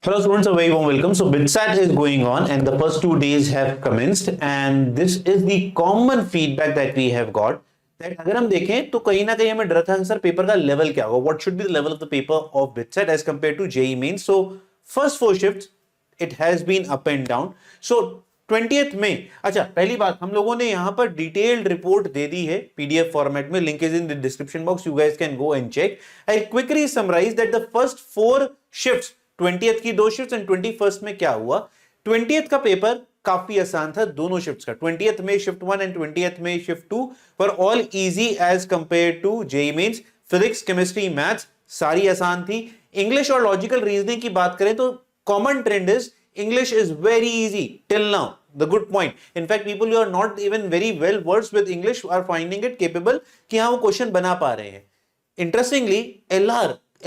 Hello students, a very warm welcome. So BitSat is going on and the first 2 days have commenced and this is the common feedback that we have got that अगर हम देखें तो कहीं ना कहीं हमें डर था कि सर पेपर का लेवल क्या होगा, what should be the level of the paper of BitSat as compared to JEE Mains. So first 4 shifts it has been up and down. So 20th में अच्छा पहली बात हम लोगों ने यहां पर डिटेल्ड रिपोर्ट दे दी है पीडीएफ फॉर्मेट में. Link is in the description box, you guys can go and check. I quickly summarise that the first 4 shifts 20th की 2 शिफ्ट्स एंड 21st में क्या हुआ. 20th का पेपर काफी आसान था दोनों शिफ्ट्स का. 20th में शिफ्ट 1 एंड 20th में shift 2 were all easy as compare to JEE mains. Physics, chemistry, maths सारी आसान थी. इंग्लिश और लॉजिकल रीजनिंग की बात करें तो common trend is English is very easy till now. The good point. In fact, people who are not even very well versed with English are finding it capable कि हाँ वो question बना पा रहे हैं. Interestingly,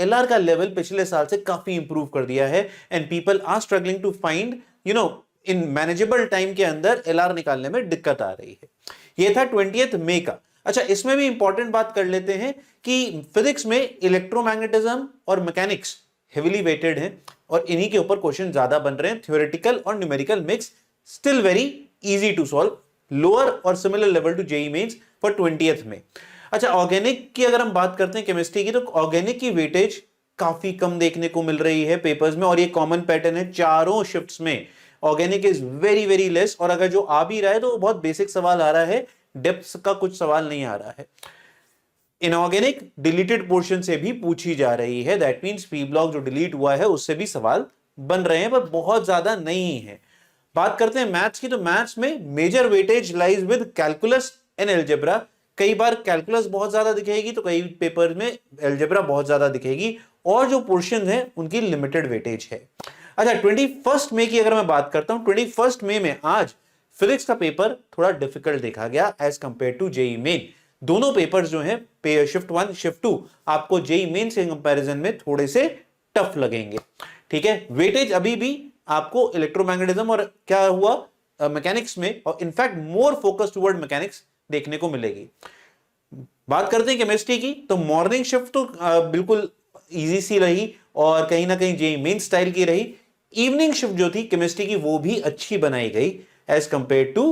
LR का level पिछले साल से काफी इंप्रूव कर दिया है and people are struggling to find, you know, in manageable time के अंदर LR निकालने में दिक्कत आ रही है. ये था 20th मई का. अच्छा, इसमें भी इंपॉर्टेंट बात कर लेते हैं कि फिजिक्स में इलेक्ट्रोमैग्नेटिज्म और मैकेनिक्स हेवीली वेटेड हैं और इन्हीं के ऊपर क्वेश्चन ज्यादा बन रहे हैं. थ्योरेटिकल और numerical mix still very easy to solve. Lower और similar level to JEE mains for 20th में. अच्छा, ऑर्गेनिक की अगर हम बात करते हैं केमिस्ट्री की तो ऑर्गेनिक की वेटेज काफी कम देखने को मिल रही है पेपर्स में और ये कॉमन पैटर्न है चारों शिफ्ट्स में. Organic is very very less और अगर जो आ भी रहा है तो बहुत बेसिक सवाल आ रहा है, डेप्थ का कुछ सवाल नहीं आ रहा है. इनऑर्गेनिक डिलीटेड पोर्शन से भी पूछी जा रही है. दैट मींस पी ब्लॉक जो डिलीट हुआ है उससे भी सवाल बन रहे हैं पर बहुत ज्यादा नहीं है. बात करते हैं मैथ्स की तो मैथ्स में major weightage lies with calculus and algebra. कई बार कैलकुलस बहुत ज्यादा दिखेगी तो कई पेपर में अलजेब्रा बहुत ज्यादा दिखेगी और जो पोर्शन है उनकी लिमिटेड वेटेज है. अच्छा, 21 मई की अगर मैं बात करता हूं, 21 मई में आज फिजिक्स का पेपर थोड़ा डिफिकल्ट देखा गया as compare to JEE main. दोनों पेपर्स जो हैं शिफ्ट 1 शिफ्ट 2 आपको जेईई मेंस के कंपैरिजन में थोड़े से टफ लगेंगे. ठीक है, वेटेज अभी भी आपको इलेक्ट्रोमैग्नेटिज्म और क्या हुआ मैकेनिक्स में और in fact more focus toward mechanics देखने को मिलेगी. बात करते हैं केमिस्ट्री की तो मॉर्निंग शिफ्ट तो बिल्कुल इजी सी रही और कहीं ना कहीं जेईई मेंस स्टाइल की रही. इवनिंग शिफ्ट जो थी केमिस्ट्री की वो भी अच्छी बनाई गई as compare to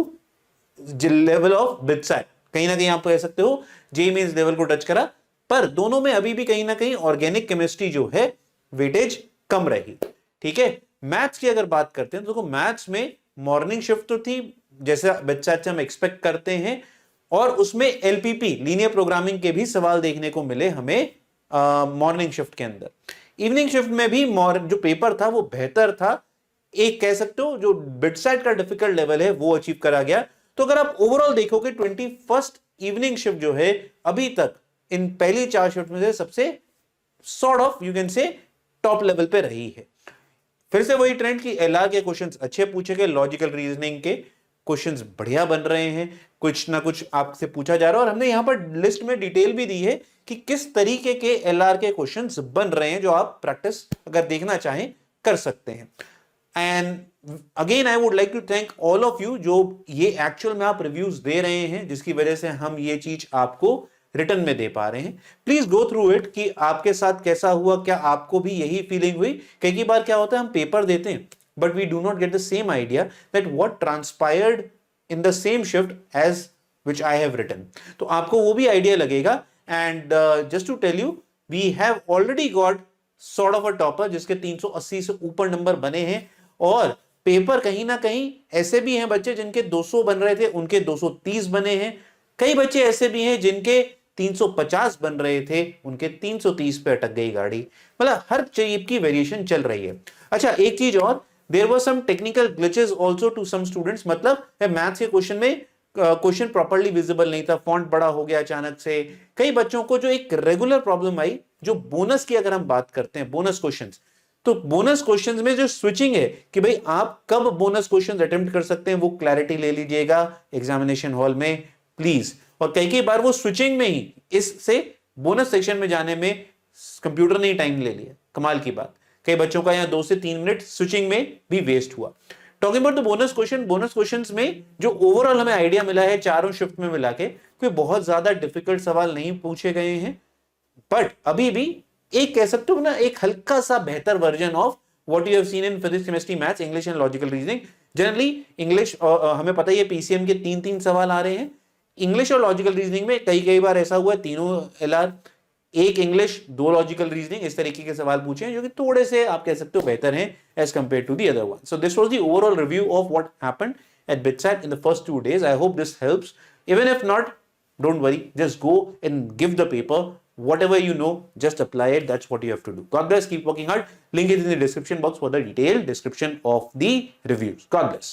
level of BITSAT. कहीं ना कहीं आप कह सकते हो जेईई मेंस लेवल को टच करा पर दोनों में अभी भी कहीं ना कहीं ऑर्गेनिक केमिस्ट्री जो है वेटेज कम रही. ठीक है, मैथ्स की अगर बात करते हैं तो देखो मैथ्स में मॉर्निंग शिफ्ट तो थी जैसे बच्चा हम एक्सपेक्ट करते हैं और उसमें एलपीपी लीनियर प्रोग्रामिंग के भी सवाल देखने को मिले हमें मॉर्निंग शिफ्ट के अंदर. इवनिंग शिफ्ट में भी जो पेपर था वो बेहतर था. एक कह सकते हो जो बिटसैट का डिफिकल्ट लेवल है वो अचीव करा गया. तो अगर आप ओवरऑल देखोगे 21st इवनिंग शिफ्ट जो है अभी तक इन पहली 4 शिफ्ट में से सबसे sort of you can say top level पे रही है. फिर से वही ट्रेंड कि एलआर के क्वेश्चंस अच्छे पूछे गए, लॉजिकल रीजनिंग के क्वेश्चंस बढ़िया बन रहे हैं, कुछ ना कुछ आपसे पूछा जा रहा है और हमने यहां पर लिस्ट में डिटेल भी दी है कि किस तरीके के एलआर के क्वेश्चंस बन रहे हैं जो आप प्रैक्टिस अगर देखना चाहें कर सकते हैं. And again I would like to thank all of you जो ये एक्चुअल में आप रिव्यूज दे रहे हैं जिसकी वजह से हम ये चीज आपको रिटर्न में दे पा रहे हैं. प्लीज गो थ्रू इट कि आपके साथ कैसा हुआ, क्या आपको भी यही फीलिंग हुई. कई बार क्या होता है हम पेपर देते हैं but we do not get the same idea that what transpired in the same shift as which I have written. तो आपको वो भी आइडिया लगेगा. And just to tell you we have already got sort of a topper जिसके 380 से ऊपर number बने हैं और पेपर कहीं ना कहीं ऐसे भी हैं बच्चे जिनके 200 बन रहे थे उनके 230 बने हैं. कई बच्चे ऐसे भी हैं जिनके 350 बन रहे थे उनके 330 पे अटक गई गाड़ी. मतलब हर चीज की वेरिएशन चल रही है. अच्छा, एक चीज और, there were some technical glitches also to some students. मतलब मैथ्स के क्वेश्चन में क्वेश्चन प्रॉपर्ली विजिबल नहीं था, फॉन्ट बड़ा हो गया अचानक से. कई बच्चों को जो एक रेगुलर प्रॉब्लम आई जो बोनस की अगर हम बात करते हैं बोनस क्वेश्चंस तो बोनस क्वेश्चंस में जो स्विचिंग है कि भाई आप कब बोनस क्वेश्चंस अटेम्प्ट कर सकते हैं वो क्लैरिटी ले लीजिएगा एग्जामिनेशन हॉल में प्लीज. और कई बार वो स्विचिंग में ही इससे बोनस सेक्शन में जाने में कंप्यूटर ने टाइम ले लिया. कमाल की बात, कई बच्चों का यहाँ 2 से 3 मिनट स्विचिंग में भी वेस्ट हुआ. Talking about the bonus questions में जो ओवरऑल हमें आइडिया मिला है चारों शिफ्ट में मिला के कोई बहुत ज्यादा डिफिकल्ट सवाल नहीं पूछे गए हैं बट अभी भी एक कह सकते हो ना एक हल्का सा बेहतर version of what you have seen in physics, chemistry, maths, English and logical reasoning. Generally English हमें पता ही है PCM के 3 सवाल आ रहे हैं. इंग्लिश और लॉजिकल रीजनिंग में कई बार ऐसा हुआ है तीनों LR, एक इंग्लिश 2 लॉजिकल रीजनिंग, इस तरीके के सवाल पूछे हैं जो कि थोड़े से आप कह सकते हो बेहतर हैं as compare to the other one. So this was the overall review of what happened at BitSat in the first 2 days. I hope this helps. Even if not, don't worry, just go and give the paper. Whatever you know, just apply it. That's what you have to do. God bless. Keep working hard. Link is in the description box for the detailed description of the reviews. God bless.